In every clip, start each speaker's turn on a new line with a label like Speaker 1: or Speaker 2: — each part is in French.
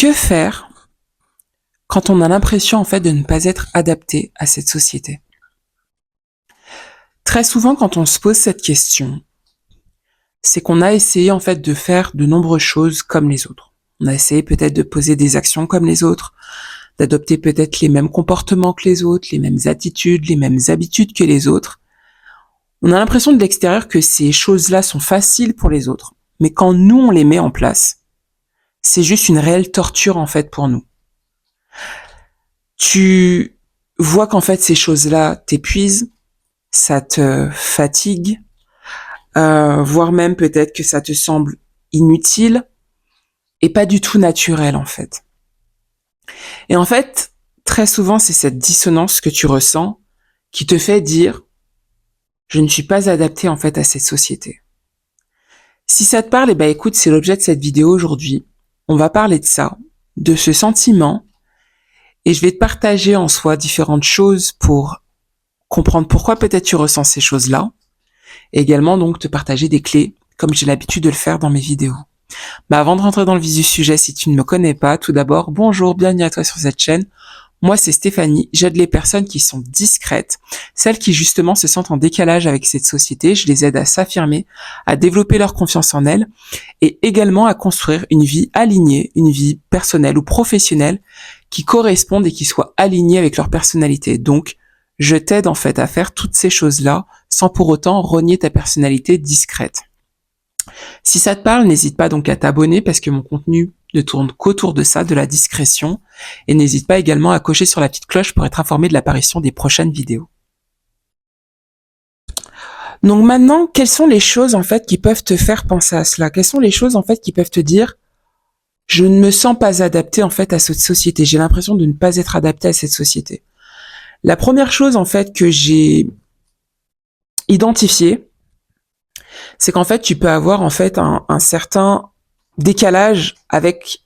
Speaker 1: que faire quand on a l'impression en fait de ne pas être adapté à cette société? Très souvent, quand on se pose cette question, c'est qu'on a essayé en fait de faire de nombreuses choses comme les autres. On a essayé peut-être de poser des actions comme les autres, d'adopter peut-être les mêmes comportements que les autres, les mêmes attitudes, les mêmes habitudes que les autres. On a l'impression de l'extérieur que ces choses-là sont faciles pour les autres, mais quand nous on les met en place, c'est juste une réelle torture en fait pour nous. Tu vois qu'en fait ces choses-là t'épuisent, ça te fatigue, voire même peut-être que ça te semble inutile et pas du tout naturel en fait. Et en fait, très souvent, c'est cette dissonance que tu ressens qui te fait dire « je ne suis pas adapté en fait à cette société ». Si ça te parle, eh ben écoute, c'est l'objet de cette vidéo aujourd'hui. On va parler de ça, de ce sentiment, et je vais te partager en soi différentes choses pour comprendre pourquoi peut-être tu ressens ces choses-là, et également donc te partager des clés, comme j'ai l'habitude de le faire dans mes vidéos. Mais avant de rentrer dans le vif du sujet, si tu ne me connais pas, tout d'abord, bonjour, bienvenue à toi sur cette chaîne. Moi, c'est Stéphanie, j'aide les personnes qui sont discrètes, celles qui justement se sentent en décalage avec cette société, je les aide à s'affirmer, à développer leur confiance en elles, et également à construire une vie alignée, une vie personnelle ou professionnelle qui corresponde et qui soit alignée avec leur personnalité. Donc, je t'aide en fait à faire toutes ces choses-là sans pour autant renier ta personnalité discrète. Si ça te parle, n'hésite pas donc à t'abonner parce que mon contenu ne tourne qu'autour de ça, de la discrétion, et n'hésite pas également à cocher sur la petite cloche pour être informé de l'apparition des prochaines vidéos. Donc maintenant, quelles sont les choses en fait qui peuvent te faire penser à cela? Quelles sont les choses en fait qui peuvent te dire je ne me sens pas adapté en fait à cette société, j'ai l'impression de ne pas être adapté à cette société? La première chose en fait que j'ai identifiée, c'est qu'en fait tu peux avoir en fait un certain décalage avec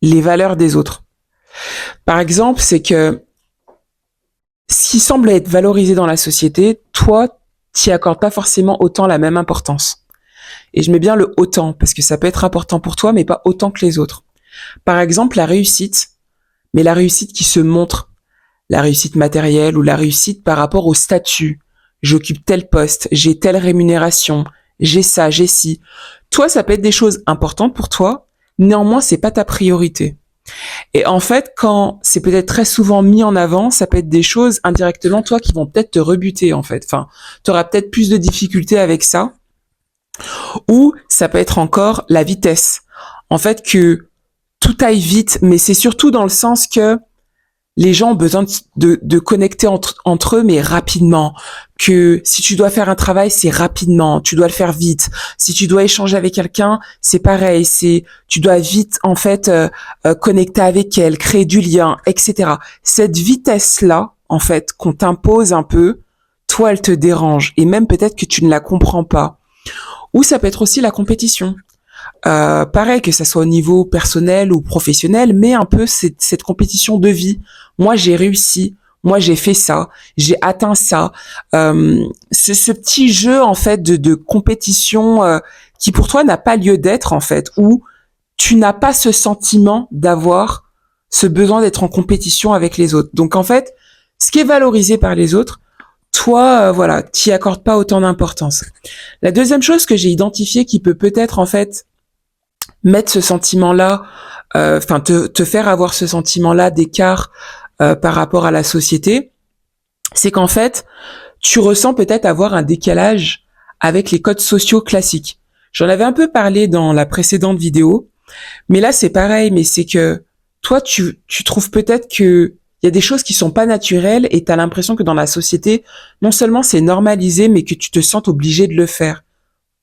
Speaker 1: les valeurs des autres. Par exemple, c'est que ce qui semble être valorisé dans la société, toi, t'y accordes pas forcément autant la même importance. Et je mets bien le autant, parce que ça peut être important pour toi, mais pas autant que les autres. Par exemple, la réussite, mais la réussite qui se montre, la réussite matérielle ou la réussite par rapport au statut. J'occupe tel poste, j'ai telle rémunération, j'ai ça, j'ai ci. Toi, ça peut être des choses importantes pour toi, néanmoins, c'est pas ta priorité. Et en fait, quand c'est peut-être très souvent mis en avant, ça peut être des choses indirectement, toi, qui vont peut-être te rebuter, en fait. Enfin, tu auras peut-être plus de difficultés avec ça. Ou ça peut être encore la vitesse. En fait, que tout aille vite, mais c'est surtout dans le sens que les gens ont besoin de connecter entre eux, mais rapidement. Que si tu dois faire un travail, c'est rapidement. Tu dois le faire vite. Si tu dois échanger avec quelqu'un, c'est pareil. Tu dois vite, en fait, connecter avec elle, créer du lien, etc. Cette vitesse-là, en fait, qu'on t'impose un peu, toi, elle te dérange. Et même peut-être que tu ne la comprends pas. Ou ça peut être aussi la compétition. Pareil, que ça soit au niveau personnel ou professionnel, mais un peu cette compétition de vie. Moi, j'ai réussi. Moi, j'ai fait ça. J'ai atteint ça. Ce petit jeu, en fait, de compétition qui, pour toi, n'a pas lieu d'être, en fait, où tu n'as pas ce sentiment d'avoir ce besoin d'être en compétition avec les autres. Donc, en fait, ce qui est valorisé par les autres, toi, voilà, t'y accordes pas autant d'importance. La deuxième chose que j'ai identifiée qui peut peut-être, en fait, mettre ce sentiment-là, te faire avoir ce sentiment-là d'écart par rapport à la société, c'est qu'en fait, tu ressens peut-être avoir un décalage avec les codes sociaux classiques. J'en avais un peu parlé dans la précédente vidéo, mais là c'est pareil, mais c'est que toi tu trouves peut-être que il y a des choses qui sont pas naturelles et tu as l'impression que dans la société, non seulement c'est normalisé, mais que tu te sens obligé de le faire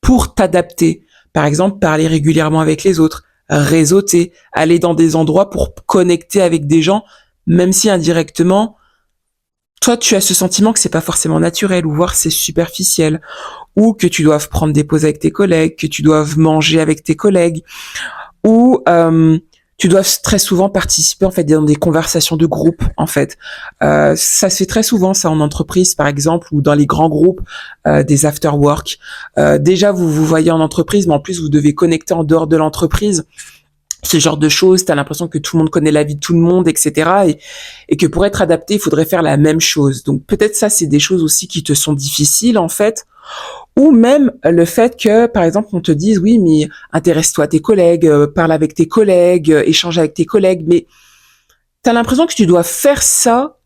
Speaker 1: pour t'adapter. Par exemple, parler régulièrement avec les autres, réseauter, aller dans des endroits pour connecter avec des gens, même si indirectement, toi, tu as ce sentiment que c'est pas forcément naturel, ou voire c'est superficiel, ou que tu doives prendre des pauses avec tes collègues, que tu doives manger avec tes collègues, ou tu dois très souvent participer en fait dans des conversations de groupe en fait. Ça se fait très souvent ça en entreprise par exemple ou dans les grands groupes des after work. Déjà vous voyez en entreprise, mais en plus vous devez connecter en dehors de l'entreprise. ce genre de choses, t'as l'impression que tout le monde connaît la vie de tout le monde, etc. Et que pour être adapté, il faudrait faire la même chose. Donc peut-être ça, c'est des choses aussi qui te sont difficiles en fait. Ou même le fait que, par exemple, on te dise, oui, mais intéresse-toi à tes collègues, parle avec tes collègues, échange avec tes collègues, mais t'as l'impression que tu dois faire ça,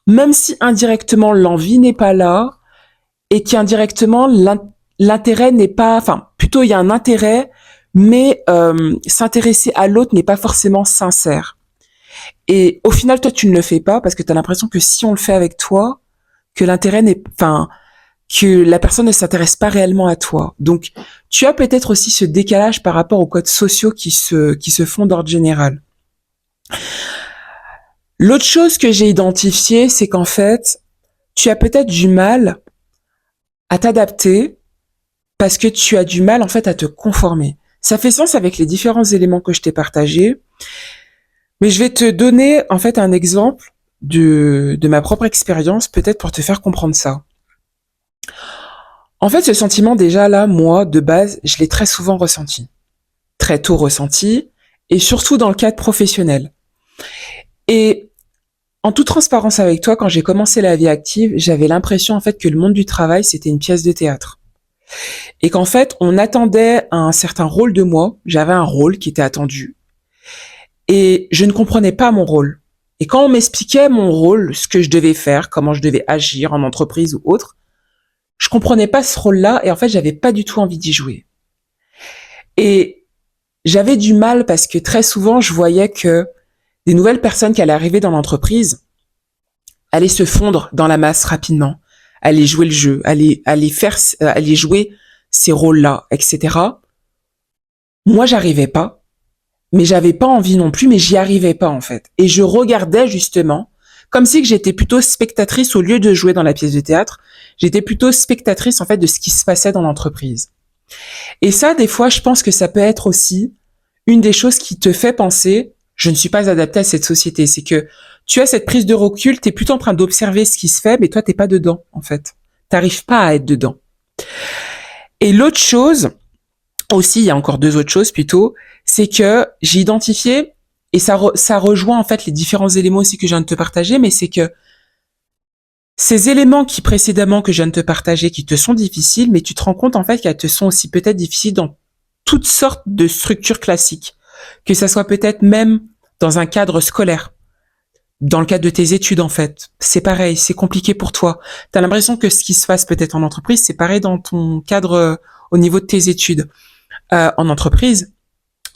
Speaker 1: même si indirectement l'envie n'est pas là, et qu'indirectement l'intérêt n'est pas, enfin, plutôt il y a un intérêt, mais s'intéresser à l'autre n'est pas forcément sincère. Et au final, toi, tu ne le fais pas parce que tu as l'impression que si on le fait avec toi, que l'intérêt n'est, enfin, que la personne ne s'intéresse pas réellement à toi. Donc, tu as peut-être aussi ce décalage par rapport aux codes sociaux qui se font d'ordre général. L'autre chose que j'ai identifiée, c'est qu'en fait, tu as peut-être du mal à t'adapter parce que tu as du mal, en fait, à te conformer. Ça fait sens avec les différents éléments que je t'ai partagés, mais je vais te donner, en fait, un exemple de ma propre expérience, peut-être pour te faire comprendre ça. En fait, ce sentiment, déjà là, moi, de base, je l'ai très souvent ressenti. Très tôt ressenti, et surtout dans le cadre professionnel. Et en toute transparence avec toi, quand j'ai commencé la vie active, j'avais l'impression, en fait, que le monde du travail, c'était une pièce de théâtre. Et qu'en fait, on attendait un certain rôle de moi, j'avais un rôle qui était attendu, et je ne comprenais pas mon rôle. Et quand on m'expliquait mon rôle, ce que je devais faire, comment je devais agir en entreprise ou autre, je comprenais pas ce rôle-là, et en fait, j'avais pas du tout envie d'y jouer. Et j'avais du mal parce que très souvent, je voyais que des nouvelles personnes qui allaient arriver dans l'entreprise allaient se fondre dans la masse rapidement, allaient jouer le jeu, allaient jouer ces rôles-là, etc. Moi, j'arrivais pas, mais j'avais pas envie non plus, mais j'y arrivais pas en fait. Et je regardais justement, comme si que j'étais plutôt spectatrice au lieu de jouer dans la pièce de théâtre, j'étais plutôt spectatrice en fait de ce qui se passait dans l'entreprise. Et ça, des fois, je pense que ça peut être aussi une des choses qui te fait penser, je ne suis pas adapté à cette société. C'est que tu as cette prise de recul, tu es plutôt en train d'observer ce qui se fait, mais toi, t'es pas dedans, en fait. T'arrives pas à être dedans. Et l'autre chose, aussi, il y a encore deux autres choses plutôt, c'est que j'ai identifié, et ça rejoint en fait les différents éléments aussi que je viens de te partager, mais c'est que ces éléments qui précédemment que je viens de te partager, qui te sont difficiles, mais tu te rends compte en fait qu'elles te sont aussi peut-être difficiles dans toutes sortes de structures classiques, que ça soit peut-être même dans un cadre scolaire, dans le cadre de tes études en fait. C'est pareil, c'est compliqué pour toi. Tu as l'impression que ce qui se passe peut-être en entreprise, c'est pareil dans ton cadre au niveau de tes études en entreprise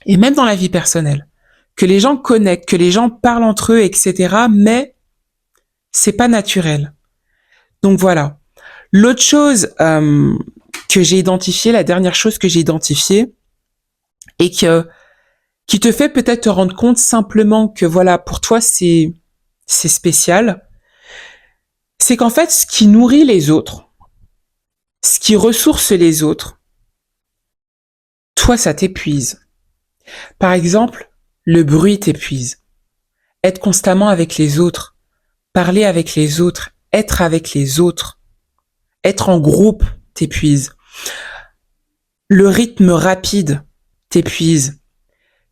Speaker 1: et même dans la vie personnelle. Que les gens connectent, que les gens parlent entre eux, etc. Mais c'est pas naturel. Donc voilà. L'autre chose que j'ai identifiée, la dernière chose que j'ai identifiée, et qui te fait peut-être te rendre compte simplement que voilà, pour toi c'est spécial, c'est qu'en fait ce qui nourrit les autres, ce qui ressource les autres, toi ça t'épuise. Par exemple, le bruit t'épuise. Être constamment avec les autres, parler avec les autres, être avec les autres, être en groupe t'épuise. Le rythme rapide t'épuise.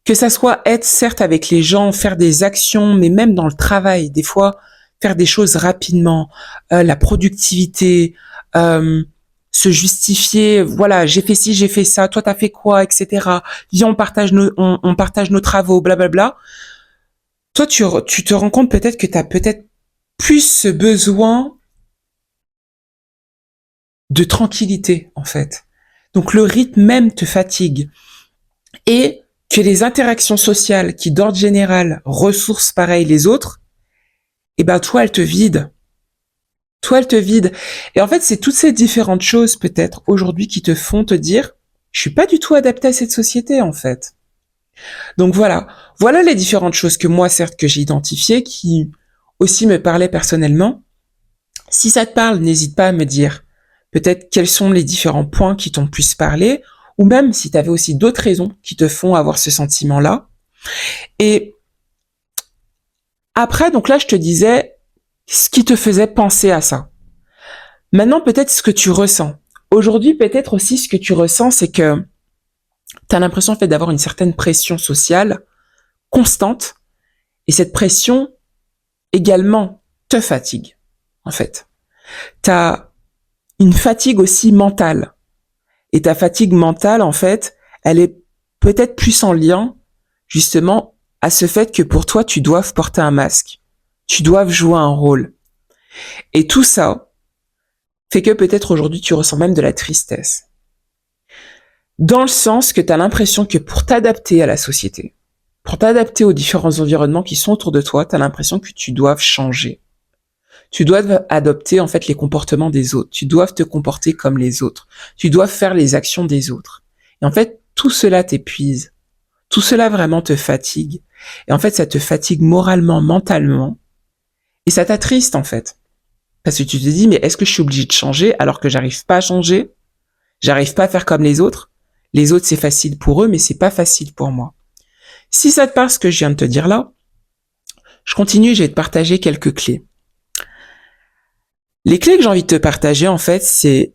Speaker 1: Que ça soit être certes avec les gens, faire des actions, mais même dans le travail, des fois faire des choses rapidement, la productivité, se justifier, voilà, j'ai fait ci, j'ai fait ça, toi t'as fait quoi, etc. Viens, on partage nos travaux, blablabla. Toi, tu te rends compte peut-être que t'as peut-être plus ce besoin de tranquillité, en fait. Donc le rythme même te fatigue. Et que les interactions sociales qui, d'ordre général, ressourcent pareil les autres, eh ben toi, elles te vident. Toi, elles te vident. Et en fait, c'est toutes ces différentes choses, peut-être, aujourd'hui, qui te font te dire, je suis pas du tout adapté à cette société, en fait. Donc voilà. Voilà les différentes choses que moi, certes, que j'ai identifiées, qui aussi me parlaient personnellement. Si ça te parle, n'hésite pas à me dire peut-être quels sont les différents points qui t'ont plus parlé, ou même si tu avais aussi d'autres raisons qui te font avoir ce sentiment-là. Et après, donc là, je te disais ce qui te faisait penser à ça. Maintenant, peut-être ce que tu ressens. Aujourd'hui, peut-être aussi ce que tu ressens, c'est que tu as l'impression en fait d'avoir une certaine pression sociale constante et cette pression également te fatigue, en fait. T'as une fatigue aussi mentale. Et ta fatigue mentale, en fait, elle est peut-être plus en lien, justement, à ce fait que pour toi, tu dois porter un masque. Tu dois jouer un rôle. Et tout ça fait que peut-être aujourd'hui, tu ressens même de la tristesse. Dans le sens que tu as l'impression que pour t'adapter à la société, pour t'adapter aux différents environnements qui sont autour de toi, tu as l'impression que tu dois changer. Tu dois adopter en fait les comportements des autres. Tu dois te comporter comme les autres. Tu dois faire les actions des autres. Et en fait, tout cela t'épuise. Tout cela vraiment te fatigue. Et en fait, ça te fatigue moralement, mentalement. Et ça t'attriste en fait. Parce que tu te dis, mais est-ce que je suis obligé de changer alors que j'arrive pas à changer? J'arrive pas à faire comme les autres? Les autres, c'est facile pour eux, mais c'est pas facile pour moi. Si ça te parle ce que je viens de te dire là, je continue, je vais te partager quelques clés. Les clés que j'ai envie de te partager, en fait, c'est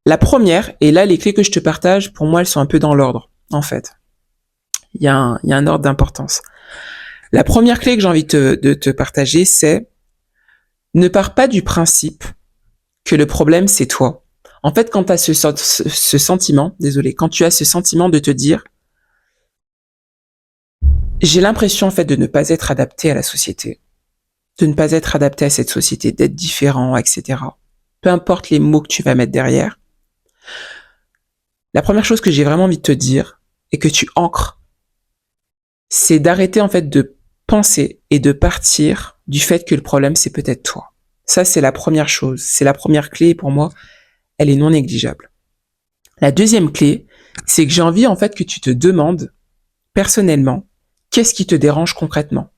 Speaker 1: la première, et là, les clés que je te partage, pour moi, elles sont un peu dans l'ordre, en fait. Il y a un ordre d'importance. La première clé que j'ai envie de te partager, c'est ne pars pas du principe que le problème, c'est toi. En fait, quand tu as ce sentiment, désolé, quand tu as ce sentiment de te dire, j'ai l'impression, en fait, de ne pas être adapté à la société, de ne pas être adapté à cette société, d'être différent, etc. Peu importe les mots que tu vas mettre derrière, la première chose que j'ai vraiment envie de te dire et que tu ancres, c'est d'arrêter en fait de penser et de partir du fait que le problème c'est peut-être toi. Ça c'est la première chose, c'est la première clé et pour moi, elle est non négligeable. La deuxième clé, c'est que j'ai envie en fait que tu te demandes personnellement qu'est-ce qui te dérange concrètement.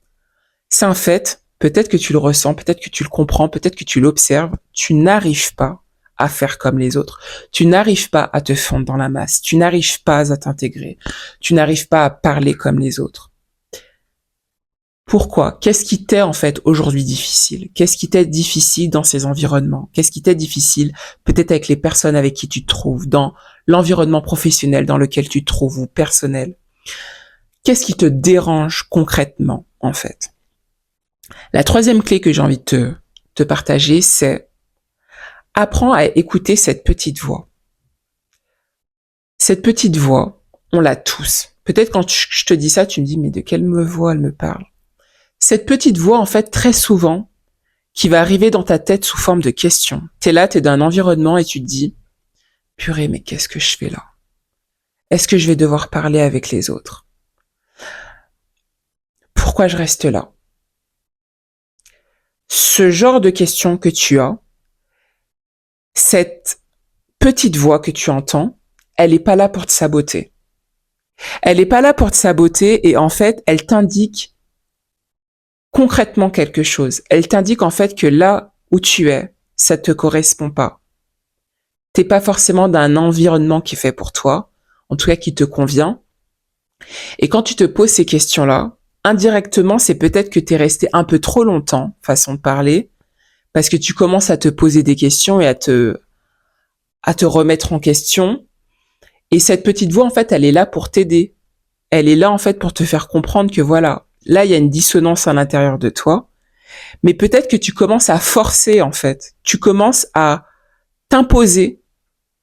Speaker 1: C'est un fait, peut-être que tu le ressens, peut-être que tu le comprends, peut-être que tu l'observes, tu n'arrives pas à faire comme les autres. Tu n'arrives pas à te fondre dans la masse. Tu n'arrives pas à t'intégrer. Tu n'arrives pas à parler comme les autres. Pourquoi? Qu'est-ce qui t'est en fait aujourd'hui difficile? Qu'est-ce qui t'est difficile dans ces environnements? Qu'est-ce qui t'est difficile peut-être avec les personnes avec qui tu te trouves, dans l'environnement professionnel dans lequel tu te trouves ou personnel? Qu'est-ce qui te dérange concrètement en fait? La troisième clé que j'ai envie de te partager, c'est apprends à écouter cette petite voix. Cette petite voix, on l'a tous. Peut-être quand je te dis ça, tu me dis, mais de quelle voix elle me parle? Cette petite voix, en fait, très souvent, qui va arriver dans ta tête sous forme de questions. T'es là, t'es dans un environnement et tu te dis, purée, mais qu'est-ce que je fais là? Est-ce que je vais devoir parler avec les autres? Pourquoi je reste là? Ce genre de questions que tu as, cette petite voix que tu entends, elle n'est pas là pour te saboter. Elle n'est pas là pour te saboter et en fait, elle t'indique concrètement quelque chose. Elle t'indique en fait que là où tu es, ça te correspond pas. T'es pas forcément dans un environnement qui est fait pour toi, en tout cas qui te convient. Et quand tu te poses ces questions-là, indirectement, c'est peut-être que t'es resté un peu trop longtemps, façon de parler, parce que tu commences à te poser des questions et à te remettre en question. Et cette petite voix, en fait, elle est là pour t'aider. Elle est là, en fait, pour te faire comprendre que voilà, là, il y a une dissonance à l'intérieur de toi. Mais peut-être que tu commences à forcer, en fait. Tu commences à t'imposer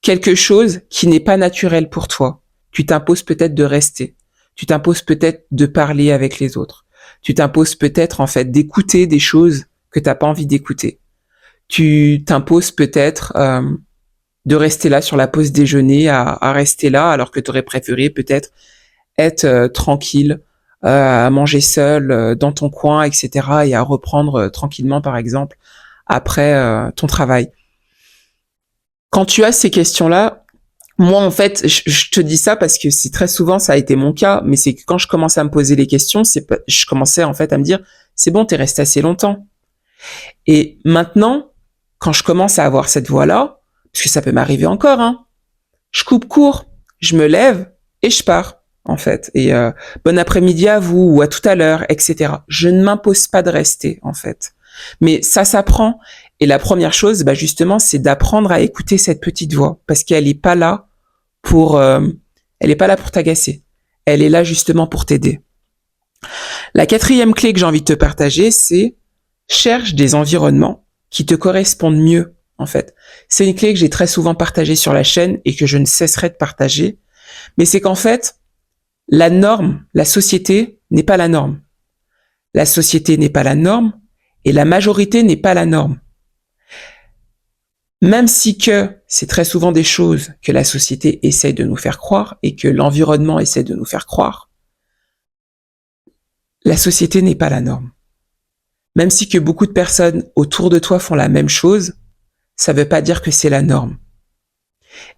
Speaker 1: quelque chose qui n'est pas naturel pour toi. Tu t'imposes peut-être de rester. Tu t'imposes peut-être de parler avec les autres. Tu t'imposes peut-être, en fait, d'écouter des choses que t'as pas envie d'écouter. Tu t'imposes peut-être de rester là sur la pause déjeuner, à rester là, alors que tu aurais préféré peut-être être tranquille, à manger seul dans ton coin, etc. et à reprendre tranquillement, par exemple, après ton travail. Quand tu as ces questions-là, moi, en fait, je te dis ça parce que c'est très souvent, ça a été mon cas, mais c'est que quand je commençais à me poser les questions, je commençais en fait à me dire, c'est bon, t'es resté assez longtemps. Et maintenant, quand je commence à avoir cette voix-là, parce que ça peut m'arriver encore, hein, je coupe court, je me lève et je pars, en fait. Et bon après-midi à vous ou à tout à l'heure, etc. Je ne m'impose pas de rester, en fait. Mais ça s'apprend. Et la première chose, bah justement, c'est d'apprendre à écouter cette petite voix, parce qu'elle est pas là pour, elle est pas là pour t'agacer. Elle est là justement pour t'aider. La quatrième clé que j'ai envie de te partager, c'est cherche des environnements qui te correspondent mieux, en fait. C'est une clé que j'ai très souvent partagée sur la chaîne et que je ne cesserai de partager. Mais c'est qu'en fait, la norme, la société n'est pas la norme. La société n'est pas la norme et la majorité n'est pas la norme. Même si que c'est très souvent des choses que la société essaie de nous faire croire et que l'environnement essaie de nous faire croire, la société n'est pas la norme. Même si que beaucoup de personnes autour de toi font la même chose, ça ne veut pas dire que c'est la norme.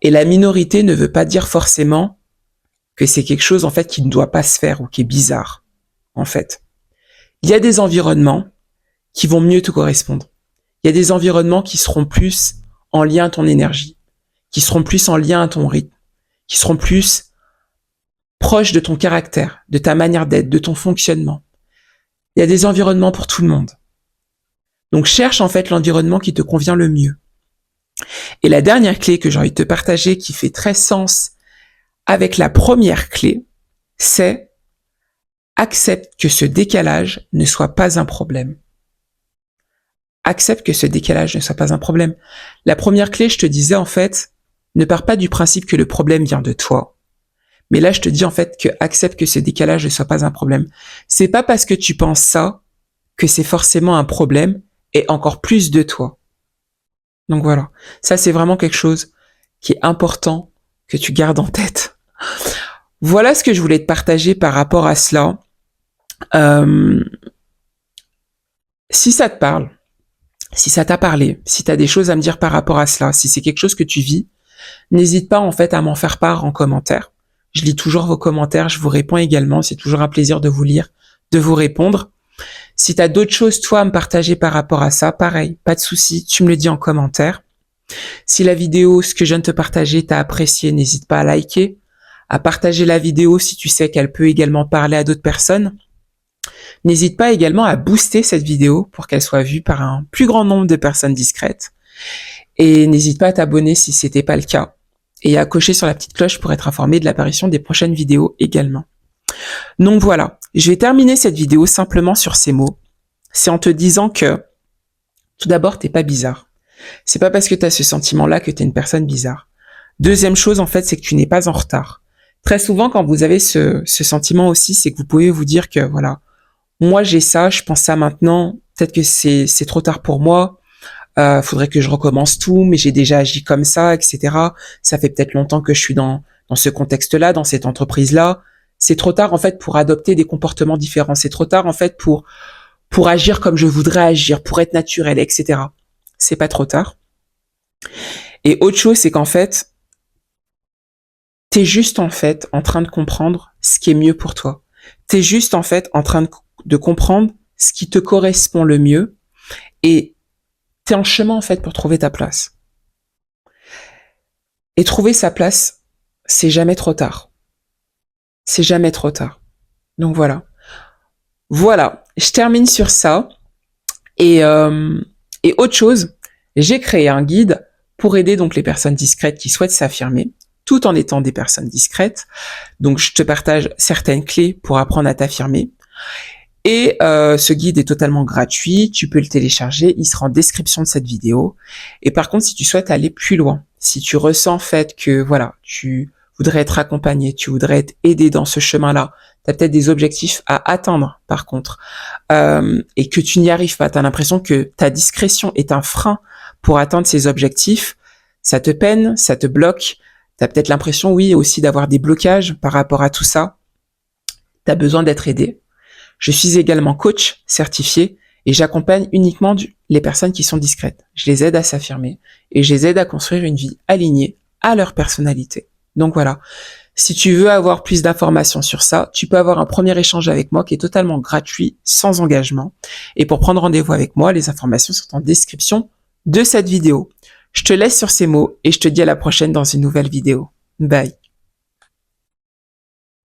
Speaker 1: Et la minorité ne veut pas dire forcément que c'est quelque chose en fait qui ne doit pas se faire ou qui est bizarre, en fait. Il y a des environnements qui vont mieux te correspondre. Il y a des environnements qui seront plus en lien à ton énergie, qui seront plus en lien à ton rythme, qui seront plus proches de ton caractère, de ta manière d'être, de ton fonctionnement. Il y a des environnements pour tout le monde. Donc cherche en fait l'environnement qui te convient le mieux. Et la dernière clé que j'ai envie de te partager qui fait très sens avec la première clé, c'est accepte que ce décalage ne soit pas un problème. Accepte que ce décalage ne soit pas un problème. La première clé, je te disais en fait, ne pars pas du principe que le problème vient de toi. Mais là, je te dis en fait que accepte que ce décalage ne soit pas un problème. C'est pas parce que tu penses ça que c'est forcément un problème et encore plus de toi. Donc voilà, ça c'est vraiment quelque chose qui est important que tu gardes en tête. Voilà ce que je voulais te partager par rapport à cela. Si ça te parle, si ça t'a parlé, si tu as des choses à me dire par rapport à cela, si c'est quelque chose que tu vis, n'hésite pas en fait à m'en faire part en commentaire. Je lis toujours vos commentaires, je vous réponds également, c'est toujours un plaisir de vous lire, de vous répondre. Si tu as d'autres choses, toi, à me partager par rapport à ça, pareil, pas de souci, tu me le dis en commentaire. Si la vidéo, ce que je viens de te partager, t'as apprécié, n'hésite pas à liker, à partager la vidéo si tu sais qu'elle peut également parler à d'autres personnes. N'hésite pas également à booster cette vidéo pour qu'elle soit vue par un plus grand nombre de personnes discrètes. Et n'hésite pas à t'abonner si ce n'était pas le cas. Et à cocher sur la petite cloche pour être informé de l'apparition des prochaines vidéos également. Donc voilà, je vais terminer cette vidéo simplement sur ces mots. C'est en te disant que, tout d'abord, t'es pas bizarre. C'est pas parce que tu as ce sentiment-là que tu es une personne bizarre. Deuxième chose, en fait, c'est que tu n'es pas en retard. Très souvent, quand vous avez ce sentiment aussi, c'est que vous pouvez vous dire que, voilà, moi j'ai ça, je pense ça maintenant, peut-être que c'est trop tard pour moi, faudrait que je recommence tout, mais j'ai déjà agi comme ça, etc. Ça fait peut-être longtemps que je suis dans ce contexte-là, dans cette entreprise-là. C'est trop tard, en fait, pour adopter des comportements différents. C'est trop tard, en fait, pour agir comme je voudrais agir, pour être naturel, etc. C'est pas trop tard. Et autre chose, c'est qu'en fait, t'es juste en fait en train de comprendre ce qui est mieux pour toi. T'es juste en fait en train de comprendre ce qui te correspond le mieux et t'es en chemin en fait pour trouver ta place. Et trouver sa place, c'est jamais trop tard. C'est jamais trop tard. Donc voilà. Voilà, je termine sur ça. Et autre chose, j'ai créé un guide pour aider donc les personnes discrètes qui souhaitent s'affirmer, tout en étant des personnes discrètes. Donc je te partage certaines clés pour apprendre à t'affirmer. Et ce guide est totalement gratuit, tu peux le télécharger, il sera en description de cette vidéo. Et par contre, si tu souhaites aller plus loin, si tu ressens en fait que voilà, tu voudrais être accompagné, tu voudrais être aidé dans ce chemin-là, tu as peut-être des objectifs à atteindre par contre, et que tu n'y arrives pas, tu as l'impression que ta discrétion est un frein pour atteindre ces objectifs, ça te peine, ça te bloque, tu as peut-être l'impression, oui, aussi d'avoir des blocages par rapport à tout ça, tu as besoin d'être aidé. Je suis également coach certifié et j'accompagne uniquement les personnes qui sont discrètes. Je les aide à s'affirmer et je les aide à construire une vie alignée à leur personnalité. Donc voilà, si tu veux avoir plus d'informations sur ça, tu peux avoir un premier échange avec moi qui est totalement gratuit, sans engagement. Et pour prendre rendez-vous avec moi, les informations sont en description de cette vidéo. Je te laisse sur ces mots et je te dis à la prochaine dans une nouvelle vidéo. Bye.